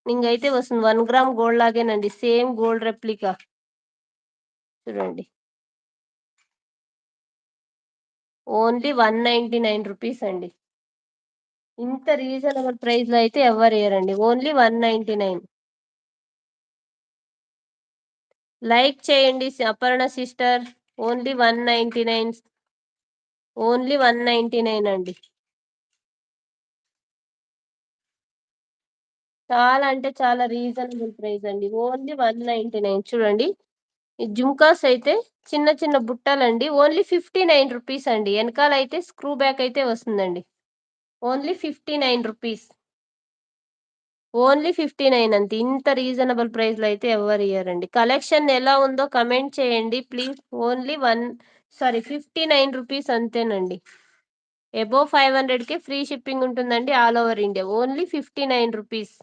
ఇంగైతే వస్తుంది. 1 gram gold లాగేనండి. Same gold replica. చూడండి. ఓన్లీ 199 రూపీస్ అండి. ఇంత రీజనబుల్ ప్రైస్‌లో అయితే ఎవ్వరియ్యరండి. ఓన్లీ 199. లైక్ చేయండి అపర్ణ సిస్టర్. ఓన్లీ 199. ఓన్లీ 199 అండి. చాలా అంటే చాలా రీజనబుల్ ప్రైస్ అండి. ఓన్లీ 199 చూడండి. ఈ జుంకాస్ అయితే చిన్న చిన్న బుట్టలండి. ఓన్లీ 59 రూపీస్ అండి. ఎనకాలైతే స్క్రూ బ్యాక్ అయితే వస్తుందండి. Only 59 rupees. ఓన్లీ 59 అంతే. ఇంత రీజనబుల్ ప్రైస్‌లో అయితే ఎవ్వరియ్యరండి. కలెక్షన్ ఎలా ఉందో కమెంట్ చేయండి ప్లీజ్. ఓన్లీ 59 రూపీస్ అంతేనండి. అబోవ్ 500కి ఫ్రీ షిప్పింగ్ ఉంటుందండి all over India. Only 59 rupees.